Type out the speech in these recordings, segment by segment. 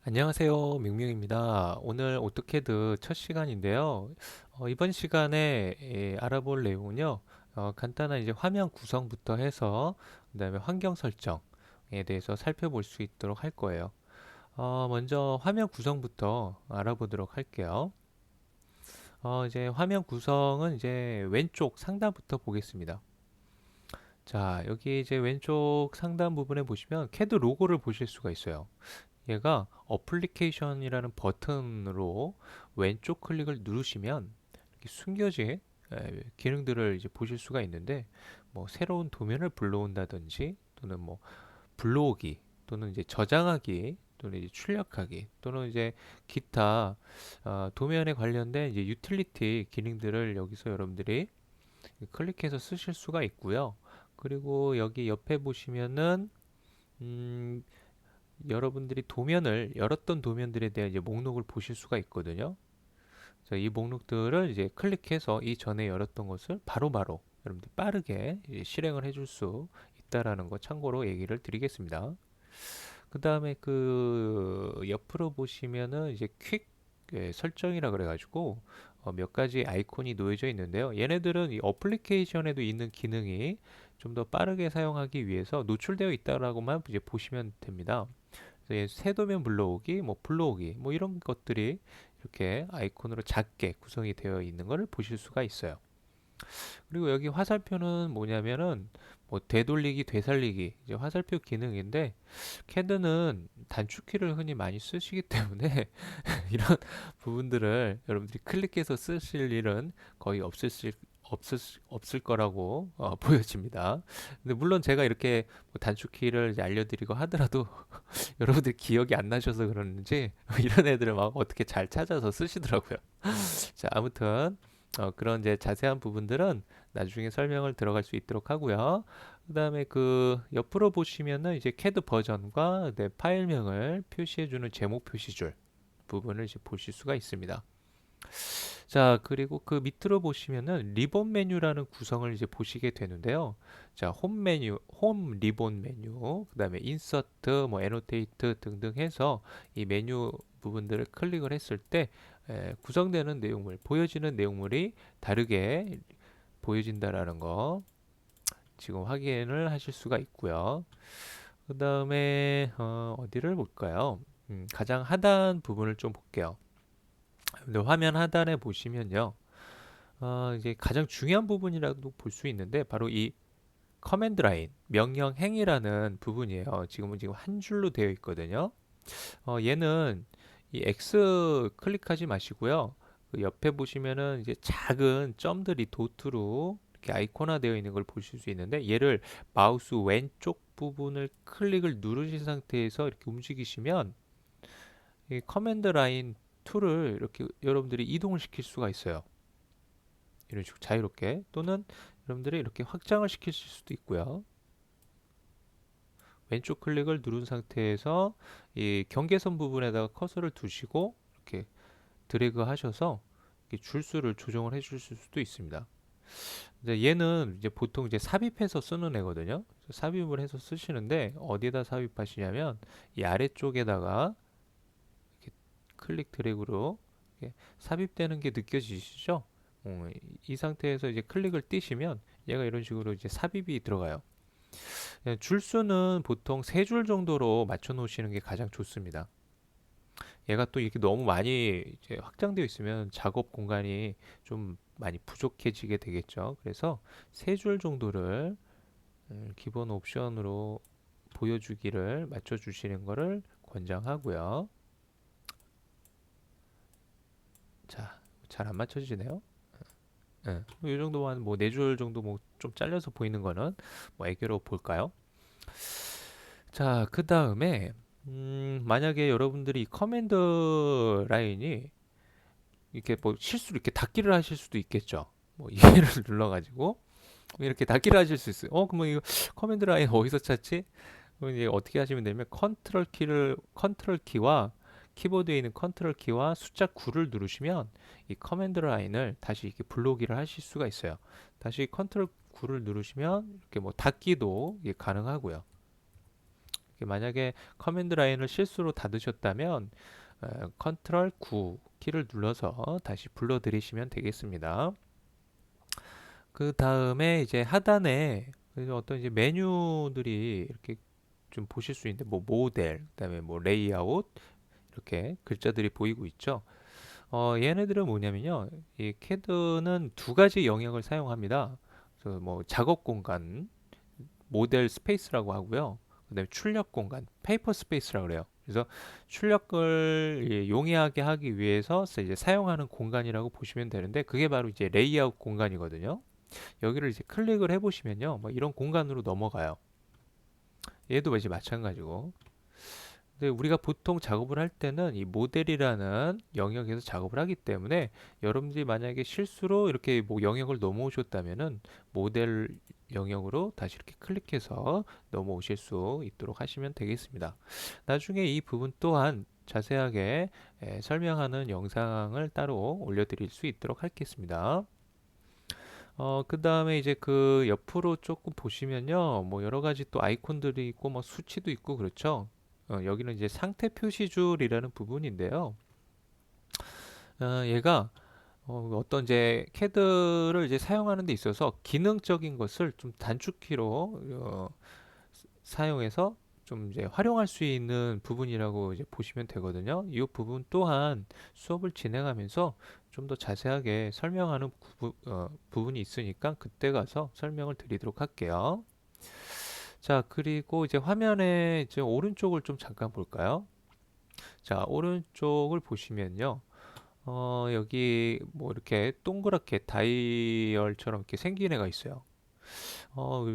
안녕하세요. 밍밍입니다. 오늘 오토캐드 첫 시간인데요. 이번 시간에 알아볼 내용은요. 간단한 이제 화면 구성부터 해서 그다음에 환경 설정에 대해서 살펴볼 수 있도록 할 거예요. 먼저 화면 구성부터 알아보도록 할게요. 이제 화면 구성은 이제 왼쪽 상단부터 보겠습니다. 자, 여기 이제 왼쪽 상단 부분에 보시면 캐드 로고를 보실 수가 있어요. 얘가 어플리케이션이라는 버튼으로 왼쪽 클릭을 누르시면 이렇게 숨겨진 기능들을 이제 보실 수가 있는데 뭐 새로운 도면을 불러온다든지 또는 뭐 불러오기 또는 이제 저장하기 또는 이제 출력하기 또는 이제 기타 도면에 관련된 이제 유틸리티 기능들을 여기서 여러분들이 클릭해서 쓰실 수가 있고요. 그리고 여기 옆에 보시면은 음, 여러분들이 도면을 열었던 도면들에 대한 이제 목록을 보실 수가 있거든요. 그래서 이 목록들을 이제 클릭해서 이 전에 열었던 것을 바로바로 여러분들 빠르게 이제 실행을 해줄 수 있다라는 거 참고로 얘기를 드리겠습니다. 그 다음에 그 옆으로 보시면은 이제 퀵 설정이라 그래가지고 몇 가지 아이콘이 놓여져 있는데요. 얘네들은 이 어플리케이션에도 있는 기능이 좀 더 빠르게 사용하기 위해서 노출되어 있다라고만 이제 보시면 됩니다. 세도면 불러오기, 뭐 불러오기, 뭐 이런 것들이 이렇게 아이콘으로 작게 구성이 되어 있는 것을 보실 수가 있어요. 그리고 여기 화살표는 뭐냐면은 뭐 되돌리기, 되살리기 이제 화살표 기능인데 캐드는 단축키를 흔히 많이 쓰시기 때문에 이런 부분들을 여러분들이 클릭해서 쓰실 일은 거의 없을 거라고 보여집니다. 근데 물론 제가 이렇게 뭐 단축키를 이제 알려드리고 하더라도 여러분들 기억이 안 나셔서 그러는지 이런 애들을 막 어떻게 잘 찾아서 쓰시더라고요. 자, 아무튼 그런 이제 자세한 부분들은 나중에 설명을 들어갈 수 있도록 하고요. 그다음에 그 옆으로 보시면은 이제 캐드 버전과 네, 파일명을 표시해주는 제목 표시줄 부분을 이제 보실 수가 있습니다. 자, 그리고 그 밑으로 보시면은 리본 메뉴라는 구성을 이제 보시게 되는데요. 자, 홈 메뉴, 홈 리본 메뉴, 그다음에 인서트, 뭐 애노테이트 등등 해서 이 메뉴 부분들을 클릭을 했을 때 구성되는 내용물, 보여지는 내용물이 다르게 보여진다라는 거 지금 확인을 하실 수가 있고요. 그다음에 어디를 볼까요? 가장 하단 부분을 좀 볼게요. 근데 화면 하단에 보시면요. 이제 가장 중요한 부분이라고 볼 수 있는데 바로 이 커맨드 라인, 명령 행이라는 부분이에요. 지금 한 줄로 되어 있거든요. 얘는 이 X 클릭하지 마시고요. 그 옆에 보시면은 이제 작은 점들이 도트로 이렇게 아이콘화 되어 있는 걸 보실 수 있는데 얘를 마우스 왼쪽 부분을 클릭을 누르신 상태에서 이렇게 움직이시면 이 커맨드 라인 툴을 이렇게 여러분들이 이동을 시킬 수가 있어요. 이런 식으로 자유롭게 또는 여러분들이 이렇게 확장을 시키실 수도 있고요. 왼쪽 클릭을 누른 상태에서 이 경계선 부분에다가 커서를 두시고 이렇게 드래그 하셔서 이렇게 줄수를 조정을 해 주실 수도 있습니다. 이제 얘는 이제 보통 이제 삽입해서 쓰는 애거든요. 삽입을 해서 쓰시는데 어디에다 삽입하시냐면 이 아래쪽에다가 이렇게 클릭 드래그로 이렇게 삽입되는 게 느껴지시죠? 이 상태에서 이제 클릭을 띄시면 얘가 이런 식으로 이제 삽입이 들어가요. 줄수는 보통 3줄 정도로 맞춰 놓으시는 게 가장 좋습니다. 얘가 또 이렇게 너무 많이 이제 확장되어 있으면 작업 공간이 좀 많이 부족해지게 되겠죠. 그래서 3줄 정도를 기본 옵션으로 보여주기를 맞춰 주시는 것을 권장하고요. 자, 잘 안 맞춰지네요. 예, 이 정도만 뭐 4줄 정도 뭐 좀 잘려서 보이는 거는 뭐 애교로 볼까요? 자, 그 다음에 만약에 여러분들이 이 커맨드 라인이 이렇게 뭐 실수로 이렇게 닫기를 하실 수도 있겠죠. 뭐 얘를 눌러가지고 이렇게 닫기를 하실 수 있어요. 그러면 이거 커맨드 라인 어디서 찾지? 그럼 이제 어떻게 하시면 되냐면 컨트롤 키와 키보드에 있는 컨트롤 키와 숫자 9를 누르시면 이 커맨드 라인을 다시 이렇게 불러오기를 하실 수가 있어요. 다시 컨트롤 9를 누르시면 이렇게 뭐 닫기도 이게 가능하고요. 만약에 커맨드 라인을 실수로 닫으셨다면 컨트롤 9 키를 눌러서 다시 불러들이시면 되겠습니다. 그 다음에 이제 하단에 어떤 이제 메뉴들이 이렇게 좀 보실 수 있는데 뭐 모델, 그다음에 뭐 레이아웃 이렇게 글자들이 보이고 있죠. 얘네들은 뭐냐면요. 이 캐드는 두 가지 영역을 사용합니다. 그래서 뭐 작업 공간, 모델 스페이스라고 하고요. 그다음에 출력 공간, 페이퍼 스페이스라고 그래요. 그래서 출력을 용이하게 하기 위해서 이제 사용하는 공간이라고 보시면 되는데 그게 바로 이제 레이아웃 공간이거든요. 여기를 이제 클릭을 해보시면요, 뭐 이런 공간으로 넘어가요. 얘도 이제 마찬가지고. 근데 우리가 보통 작업을 할 때는 이 모델이라는 영역에서 작업을 하기 때문에 여러분들이 만약에 실수로 이렇게 뭐 영역을 넘어오셨다면은 모델 영역으로 다시 이렇게 클릭해서 넘어오실 수 있도록 하시면 되겠습니다. 나중에 이 부분 또한 자세하게 설명하는 영상을 따로 올려드릴 수 있도록 하겠습니다. 그 다음에 이제 그 옆으로 조금 보시면요. 뭐 여러 가지 또 아이콘들이 있고 뭐 수치도 있고 그렇죠. 여기는 이제 상태 표시줄이라는 부분인데요. 얘가 어떤 이제 캐드를 이제 사용하는 데 있어서 기능적인 것을 좀 단축키로 사용해서 좀 이제 활용할 수 있는 부분이라고 이제 보시면 되거든요. 이 부분 또한 수업을 진행하면서 좀 더 자세하게 설명하는 부분이 있으니까 그때 가서 설명을 드리도록 할게요. 자, 그리고 이제 화면에 이제 오른쪽을 좀 잠깐 볼까요? 자, 오른쪽을 보시면요. 여기 뭐 이렇게 동그랗게 다이얼처럼 이렇게 생긴 애가 있어요.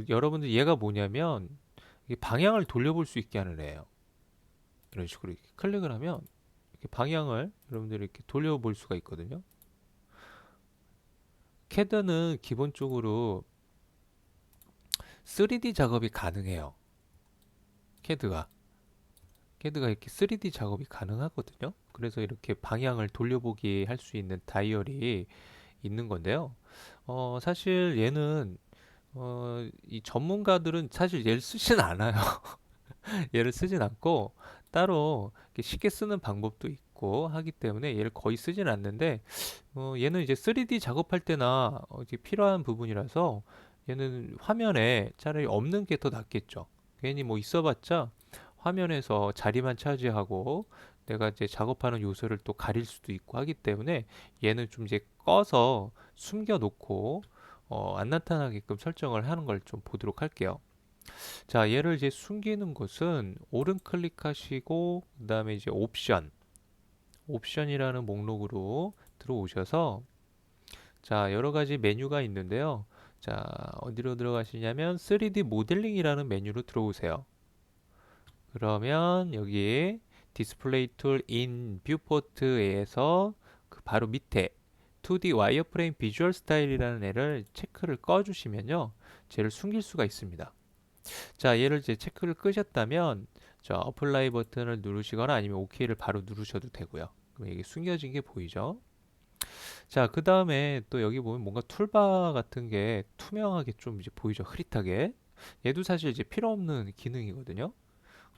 여러분들 얘가 뭐냐면 이 방향을 돌려볼 수 있게 하는 애예요. 이런 식으로 이렇게 클릭을 하면 이렇게 방향을 여러분들이 이렇게 돌려볼 수가 있거든요. 캐드는 기본적으로 3D 작업이 가능해요. 캐드가. 캐드가 이렇게 3D 작업이 가능하거든요. 그래서 이렇게 방향을 돌려보기 할 수 있는 다이얼이 있는 건데요. 사실 얘는 이 전문가들은 사실 얘를 쓰진 않아요. 얘를 쓰진 않고 따로 이렇게 쉽게 쓰는 방법도 있고 하기 때문에 얘를 거의 쓰진 않는데 얘는 이제 3D 작업할 때나 이제 필요한 부분이라서 얘는 화면에 차라리 없는 게 더 낫겠죠. 괜히 뭐 있어봤자 화면에서 자리만 차지하고 내가 이제 작업하는 요소를 또 가릴 수도 있고 하기 때문에 얘는 좀 이제 꺼서 숨겨 놓고 안 나타나게끔 설정을 하는 걸 좀 보도록 할게요. 자, 얘를 이제 숨기는 것은 오른 클릭하시고 그다음에 이제 옵션이라는 목록으로 들어오셔서 자, 여러 가지 메뉴가 있는데요. 자, 어디로 들어가시냐면 3D 모델링이라는 메뉴로 들어오세요. 그러면 여기 디스플레이 툴 인 뷰포트에서 그 바로 밑에 2D 와이어프레임 비주얼 스타일이라는 애를 체크를 꺼 주시면요. 쟤를 숨길 수가 있습니다. 자, 얘를 이제 체크를 끄셨다면 자, 어플라이 버튼을 누르시거나 아니면 OK를 바로 누르셔도 되고요. 그럼 이게 숨겨진 게 보이죠? 자, 그 다음에 또 여기 보면 뭔가 툴바 같은 게 투명하게 좀 이제 보이죠? 흐릿하게. 얘도 사실 이제 필요 없는 기능이거든요.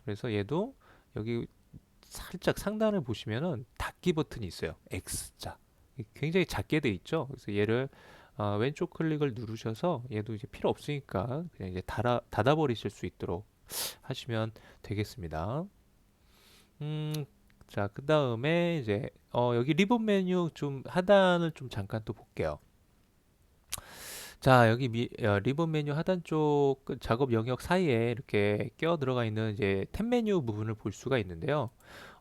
그래서 얘도 여기 살짝 상단을 보시면은 닫기 버튼이 있어요. X자. 굉장히 작게 돼 있죠. 그래서 얘를 왼쪽 클릭을 누르셔서 얘도 이제 필요 없으니까 그냥 이제 닫아버리실 수 있도록 하시면 되겠습니다. 음, 자, 그 다음에 이제 여기 리본 메뉴 좀 하단을 좀 잠깐 또 볼게요. 자, 여기 리본 메뉴 하단 쪽 작업 영역 사이에 이렇게 끼어 들어가 있는 이제 탭 메뉴 부분을 볼 수가 있는데요.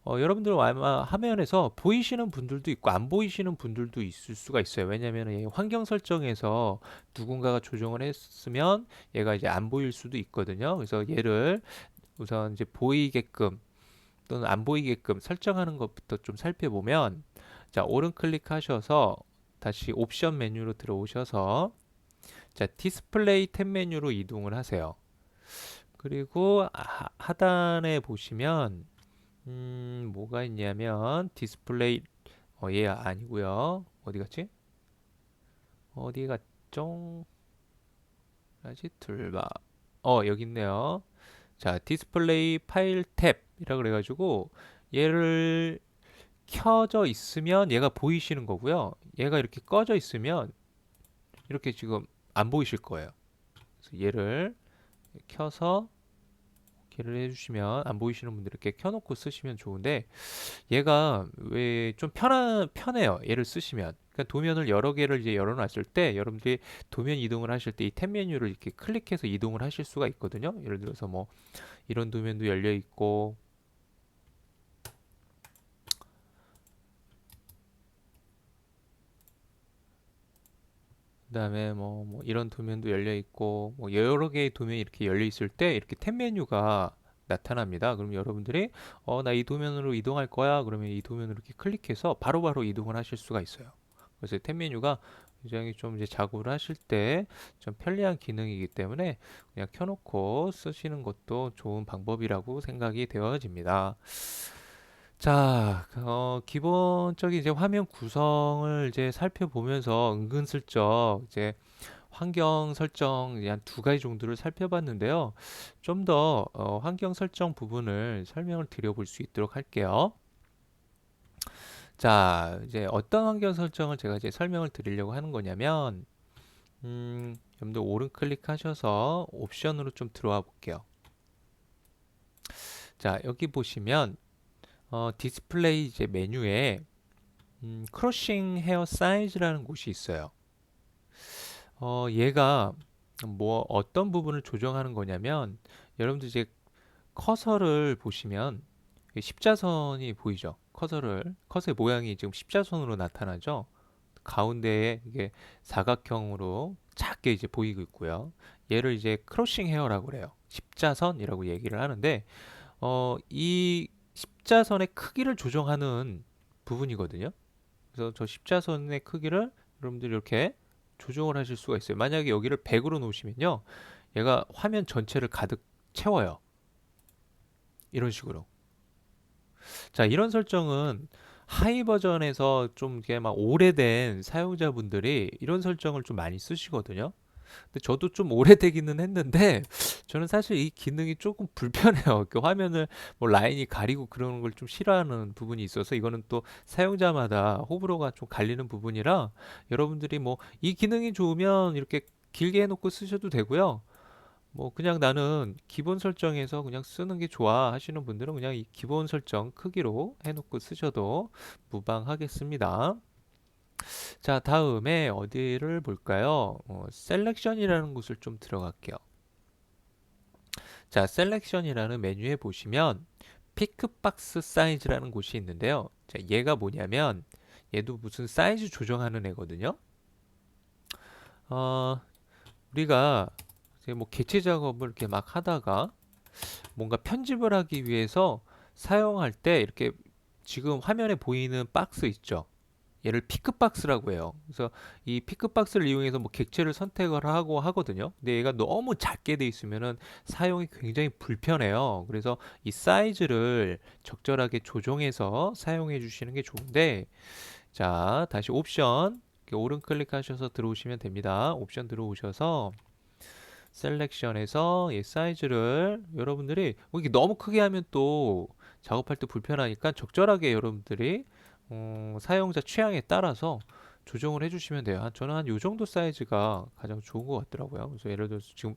여러분들 아마 화면에서 보이시는 분들도 있고 안 보이시는 분들도 있을 수가 있어요. 왜냐하면 환경 설정에서 누군가가 조정을 했으면 얘가 이제 안 보일 수도 있거든요. 그래서 얘를 우선 이제 보이게끔 또는 안 보이게끔 설정하는 것부터 좀 살펴보면 자, 오른 클릭하셔서 다시 옵션 메뉴로 들어오셔서 자, 디스플레이 탭 메뉴로 이동을 하세요. 그리고 하단에 보시면 뭐가 있냐면 디스플레이 얘 아니고요. 어디 갔지? 어디 갔죠? 라지 툴바. 여기 있네요. 자, 디스플레이 파일 탭이라 그래가지고 얘를 켜져 있으면 얘가 보이시는 거고요. 얘가 이렇게 꺼져 있으면 이렇게 지금 안 보이실 거예요. 그래서 얘를 켜서 기를 해주시면 안 보이시는 분들 이렇게 켜놓고 쓰시면 좋은데 얘가 왜 좀 편해요. 얘를 쓰시면. 그러니까 도면을 여러 개를 이제 열어놨을 때 여러분들이 도면 이동을 하실 때 이 탭 메뉴를 이렇게 클릭해서 이동을 하실 수가 있거든요. 예를 들어서 뭐 이런 도면도 열려 있고 그다음에 뭐 이런 도면도 열려 있고 뭐 여러 개의 도면이 이렇게 열려 있을 때 이렇게 탭 메뉴가 나타납니다. 그럼 여러분들이 나 이 도면으로 이동할 거야. 그러면 이 도면으로 이렇게 클릭해서 바로바로 이동을 하실 수가 있어요. 그래서 탭 메뉴가 굉장히 좀 이제 작업을 하실 때 좀 편리한 기능이기 때문에 그냥 켜놓고 쓰시는 것도 좋은 방법이라고 생각이 되어집니다. 자, 기본적인 이제 화면 구성을 이제 살펴보면서 은근슬쩍 이제 환경 설정 한 두 가지 정도를 살펴봤는데요. 좀 더 환경 설정 부분을 설명을 드려볼 수 있도록 할게요. 자, 이제 어떤 환경 설정을 제가 이제 설명을 드리려고 하는 거냐면, 여러분들 오른 클릭하셔서 옵션으로 좀 들어와 볼게요. 자, 여기 보시면 디스플레이 이제 메뉴에 크로싱 헤어 사이즈라는 곳이 있어요. 얘가 뭐 어떤 부분을 조정하는 거냐면 여러분들 이제 커서를 보시면 십자선이 보이죠? 커서의 모양이 지금 십자선으로 나타나죠? 가운데에 이게 사각형으로 작게 이제 보이고 있고요. 얘를 이제 크로싱 헤어라고 그래요. 십자선이라고 얘기를 하는데 이 십자선의 크기를 조정하는 부분이거든요. 그래서 저 십자선의 크기를 여러분들이 이렇게 조정을 하실 수가 있어요. 만약에 여기를 100으로 놓으시면요. 얘가 화면 전체를 가득 채워요. 이런 식으로. 자, 이런 설정은 하이 버전에서 좀 이게 막 오래된 사용자분들이 이런 설정을 좀 많이 쓰시거든요. 근데 저도 좀 오래되기는 했는데 저는 사실 이 기능이 조금 불편해요. 그 화면을 뭐 라인이 가리고 그러는 걸 좀 싫어하는 부분이 있어서 이거는 또 사용자마다 호불호가 좀 갈리는 부분이라 여러분들이 뭐 이 기능이 좋으면 이렇게 길게 해놓고 쓰셔도 되고요. 뭐 그냥 나는 기본 설정에서 그냥 쓰는 게 좋아 하시는 분들은 그냥 이 기본 설정 크기로 해놓고 쓰셔도 무방하겠습니다. 자, 다음에 어디를 볼까요? 셀렉션이라는 곳을 좀 들어갈게요. 자, 셀렉션이라는 메뉴에 보시면 피크박스 사이즈라는 곳이 있는데요. 자, 얘가 뭐냐면 얘도 무슨 사이즈 조정하는 애거든요. 어, 우리가 이제 뭐 개체 작업을 이렇게 막 하다가 뭔가 편집을 하기 위해서 사용할 때 이렇게 지금 화면에 보이는 박스 있죠. 얘를 피크박스라고 해요. 그래서 이 피크박스를 이용해서 뭐 객체를 선택을 하고 하거든요. 근데 얘가 너무 작게 돼 있으면은 사용이 굉장히 불편해요. 그래서 이 사이즈를 적절하게 조정해서 사용해 주시는 게 좋은데, 자, 다시 옵션 이렇게 오른 클릭하셔서 들어오시면 됩니다. 옵션 들어오셔서 셀렉션에서 이 사이즈를 여러분들이 뭐 이게 너무 크게 하면 또 작업할 때 불편하니까 적절하게 여러분들이 사용자 취향에 따라서 조정을 해주시면 돼요. 저는 한 요 정도 사이즈가 가장 좋은 것 같더라고요. 그래서 예를 들어서 지금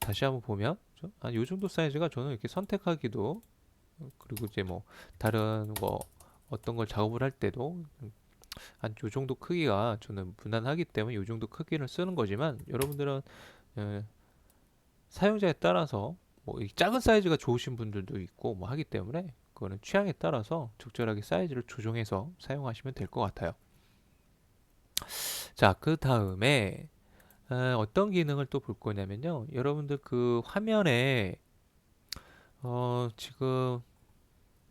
다시 한번 보면 한 요 정도 사이즈가 저는 이렇게 선택하기도 그리고 이제 뭐 다른 거 어떤 걸 작업을 할 때도 한 요 정도 크기가 저는 무난하기 때문에 요 정도 크기를 쓰는 거지만 여러분들은 예, 사용자에 따라서 뭐 작은 사이즈가 좋으신 분들도 있고 뭐 하기 때문에 그거는 취향에 따라서 적절하게 사이즈를 조정해서 사용하시면 될 것 같아요. 자, 그 다음에 어떤 기능을 또 볼 거냐면요. 여러분들 그 화면에 지금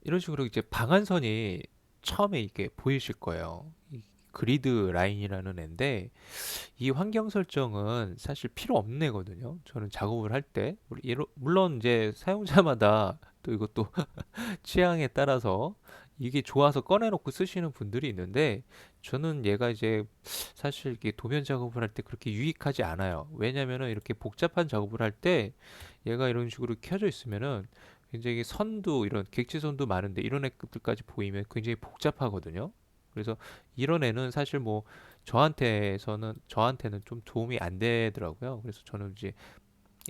이런 식으로 이제 방한선이 처음에 이게 보이실 거예요. 이 그리드 라인이라는 애인데 이 환경 설정은 사실 필요 없는 애거든요. 저는 작업을 할 때 물론 이제 사용자마다 또 이것도 취향에 따라서 이게 좋아서 꺼내놓고 쓰시는 분들이 있는데 저는 얘가 이제 사실 이게 도면 작업을 할 때 그렇게 유익하지 않아요. 왜냐면은 이렇게 복잡한 작업을 할 때 얘가 이런 식으로 켜져 있으면은 굉장히 선도 이런 객지선도 많은데 이런 애들까지 보이면 굉장히 복잡하거든요. 그래서 이런 애는 사실 뭐 저한테는 좀 도움이 안 되더라고요. 그래서 저는 이제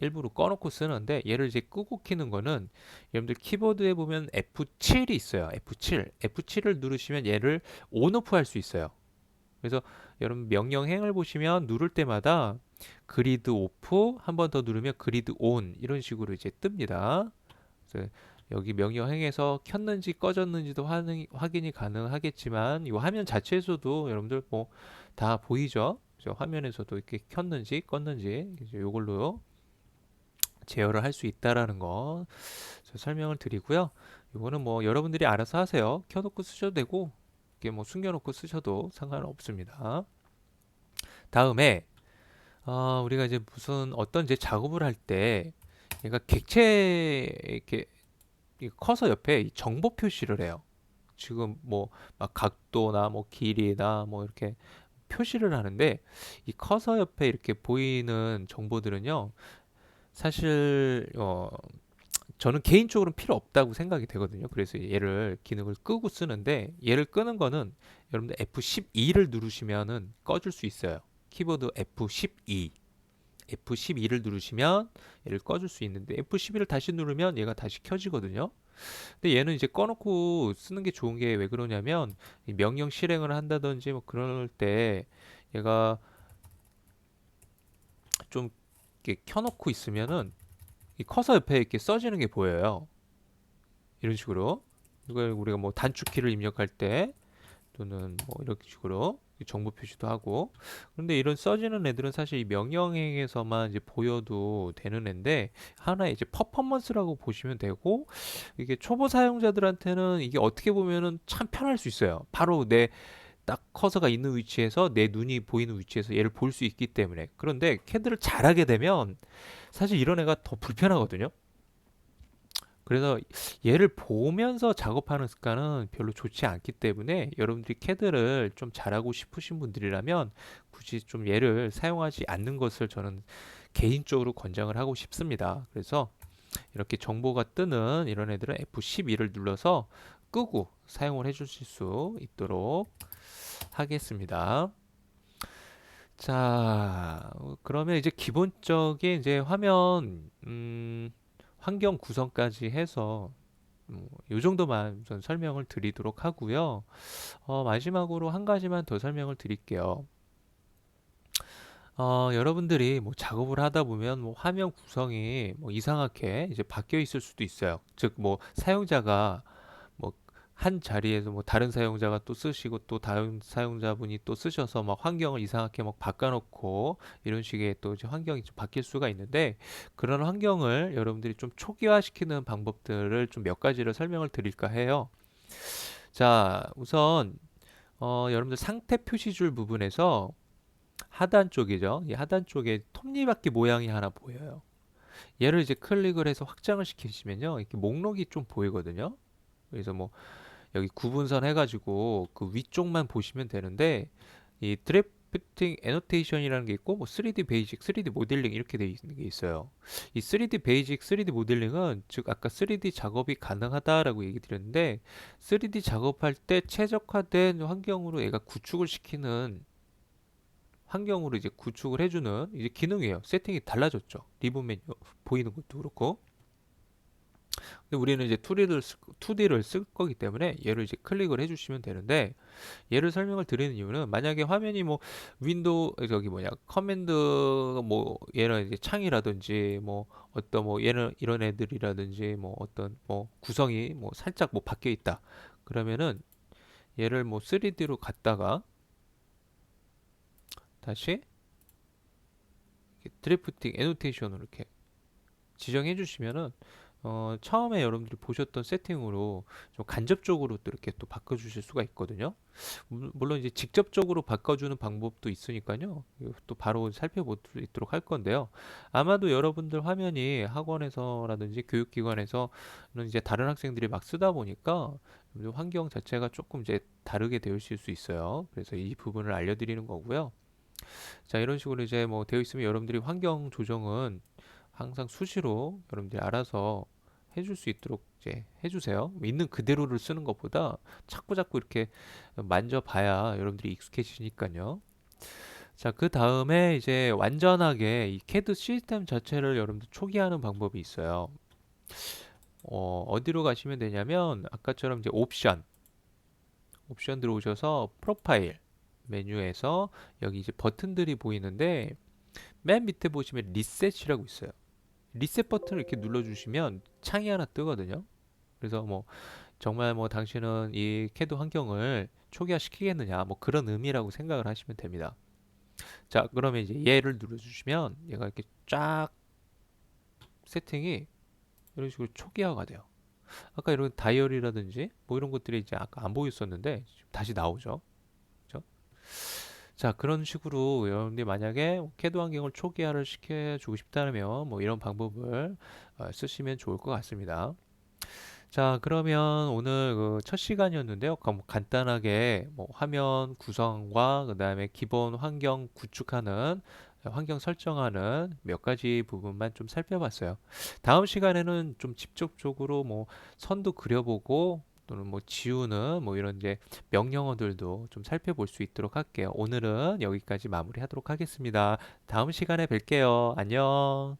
일부러 꺼놓고 쓰는데 얘를 이제 끄고 키는 거는 여러분들 키보드에 보면 F7이 있어요. F7. F7을 누르시면 얘를 온오프 할 수 있어요. 그래서 여러분 명령행을 보시면 누를 때마다 그리드 오프 한 번 더 누르면 그리드 온 이런 식으로 이제 뜹니다. 그래서 여기 명령행에서 켰는지 꺼졌는지도 확인이 가능하겠지만 이 화면 자체에서도 여러분들 뭐 다 보이죠? 그래서 화면에서도 이렇게 켰는지 껐는지 이제 이걸로 제어를 할 수 있다라는 거 설명을 드리고요. 이거는 뭐 여러분들이 알아서 하세요. 켜놓고 쓰셔도 되고 이게 뭐 숨겨놓고 쓰셔도 상관은 없습니다. 다음에 우리가 이제 무슨 어떤 이제 작업을 할 때 얘가 객체 이렇게 이 커서 옆에 이 정보 표시를 해요. 지금 뭐 막 각도나 뭐 길이나 뭐 이렇게 표시를 하는데 이 커서 옆에 이렇게 보이는 정보들은요. 사실 저는 개인적으로는 필요 없다고 생각이 되거든요. 그래서 얘를 기능을 끄고 쓰는데 얘를 끄는 거는 여러분들 F12를 누르시면은 꺼줄 수 있어요. 키보드 F12. F12를 누르시면 얘를 꺼줄 수 있는데 F12를 다시 누르면 얘가 다시 켜지거든요. 근데 얘는 이제 꺼놓고 쓰는 게 좋은 게 왜 그러냐면 명령 실행을 한다든지 뭐 그럴 때 얘가 좀 이렇게 켜놓고 있으면은 이 커서 옆에 이렇게 써지는 게 보여요. 이런 식으로 이걸 우리가 뭐 단축키를 입력할 때 또는 뭐 이런 식으로 정보 표시도 하고 그런데 이런 써지는 애들은 사실 이 명령행에서만 이제 보여도 되는 애인데 하나의 이제 퍼포먼스라고 보시면 되고 이게 초보 사용자들한테는 이게 어떻게 보면은 참 편할 수 있어요. 바로 내 딱 커서가 있는 위치에서 내 눈이 보이는 위치에서 얘를 볼 수 있기 때문에 그런데 캐드를 잘하게 되면 사실 이런 애가 더 불편하거든요. 그래서 얘를 보면서 작업하는 습관은 별로 좋지 않기 때문에 여러분들이 캐드를 좀 잘하고 싶으신 분들이라면 굳이 좀 얘를 사용하지 않는 것을 저는 개인적으로 권장을 하고 싶습니다. 그래서 이렇게 정보가 뜨는 이런 애들은 F12를 눌러서 끄고 사용을 해 주실 수 있도록 하겠습니다. 자, 그러면 이제 기본적인 이제 화면 환경 구성까지 해서 이 정도만 우선 설명을 드리도록 하고요. 마지막으로 한 가지만 더 설명을 드릴게요. 여러분들이 뭐 작업을 하다 보면 뭐 화면 구성이 뭐 이상하게 이제 바뀌어 있을 수도 있어요. 즉, 뭐 사용자가 뭐 한 자리에서 뭐 다른 사용자가 또 쓰시고 또 다른 사용자분이 또 쓰셔서 막 환경을 이상하게 막 바꿔놓고 이런 식의 또 이제 환경이 좀 바뀔 수가 있는데 그런 환경을 여러분들이 좀 초기화시키는 방법들을 좀 몇 가지를 설명을 드릴까 해요. 자, 우선 여러분들 상태 표시줄 부분에서 하단 쪽이죠. 이 하단 쪽에 톱니바퀴 모양이 하나 보여요. 얘를 이제 클릭을 해서 확장을 시키시면요. 이렇게 목록이 좀 보이거든요. 그래서 뭐 여기 구분선 해가지고 그 위쪽만 보시면 되는데 이 드래프팅 애노테이션이라는 게 있고 뭐 3D 베이직, 3D 모델링 이렇게 돼 있는 게 있어요. 이 3D 베이직, 3D 모델링은 즉 아까 3D 작업이 가능하다라고 얘기 드렸는데 3D 작업할 때 최적화된 환경으로 얘가 구축을 시키는 환경으로 이제 구축을 해주는 이제 기능이에요. 세팅이 달라졌죠. 리본 메뉴 보이는 것도 그렇고. 근데 우리는 이제 2D를 쓸 거기 때문에 얘를 이제 클릭을 해주시면 되는데 얘를 설명을 드리는 이유는 만약에 화면이 뭐 윈도우 저기 뭐냐 커맨드 뭐 얘는 이제 창이라든지 뭐 어떤 뭐 얘는 이런 애들이라든지 뭐 어떤 뭐 구성이 뭐 살짝 뭐 바뀌어 있다. 그러면은 얘를 뭐 3D로 갔다가 다시 드래프팅 애노테이션으로 이렇게 지정해 주시면은 처음에 여러분들이 보셨던 세팅으로 좀 간접적으로 또 이렇게 또 바꿔주실 수가 있거든요. 물론 이제 직접적으로 바꿔주는 방법도 있으니까요. 이거 또 바로 살펴볼 수 있도록 할 건데요. 아마도 여러분들 화면이 학원에서라든지 교육기관에서는 이제 다른 학생들이 막 쓰다 보니까 환경 자체가 조금 이제 다르게 되실 수 있어요. 그래서 이 부분을 알려드리는 거고요. 자, 이런 식으로 이제 뭐 되어 있으면 여러분들이 환경 조정은 항상 수시로 여러분들이 알아서 해줄 수 있도록 이제 해주세요. 있는 그대로를 쓰는 것보다 자꾸 자꾸 이렇게 만져봐야 여러분들이 익숙해지니까요. 자, 그 다음에 이제 완전하게 이 캐드 시스템 자체를 여러분들 초기화하는 방법이 있어요. 어디로 가시면 되냐면 아까처럼 이제 옵션 들어오셔서 프로파일 메뉴에서 여기 이제 버튼들이 보이는데 맨 밑에 보시면 리셋이라고 있어요. 리셋 버튼을 이렇게 눌러주시면 창이 하나 뜨거든요. 그래서 뭐 정말 뭐 당신은 이 캐드 환경을 초기화 시키겠느냐 뭐 그런 의미라고 생각을 하시면 됩니다. 자, 그러면 이제 얘를 눌러주시면 얘가 이렇게 쫙 세팅이 이런 식으로 초기화가 돼요. 아까 이런 다이어리라든지 뭐 이런 것들이 이제 아까 안 보였었는데 다시 나오죠. 그렇죠? 자, 그런 식으로 여러분들이 만약에 캐드 환경을 초기화를 시켜주고 싶다면 뭐 이런 방법을 쓰시면 좋을 것 같습니다. 자, 그러면 오늘 그 첫 시간이었는데요. 그럼 간단하게 뭐 화면 구성과 그다음에 기본 환경 구축하는 환경 설정하는 몇 가지 부분만 좀 살펴봤어요. 다음 시간에는 좀 직접적으로 뭐 선도 그려보고 또는 뭐 지우는 뭐 이런 이제 명령어들도 좀 살펴볼 수 있도록 할게요. 오늘은 여기까지 마무리하도록 하겠습니다. 다음 시간에 뵐게요. 안녕.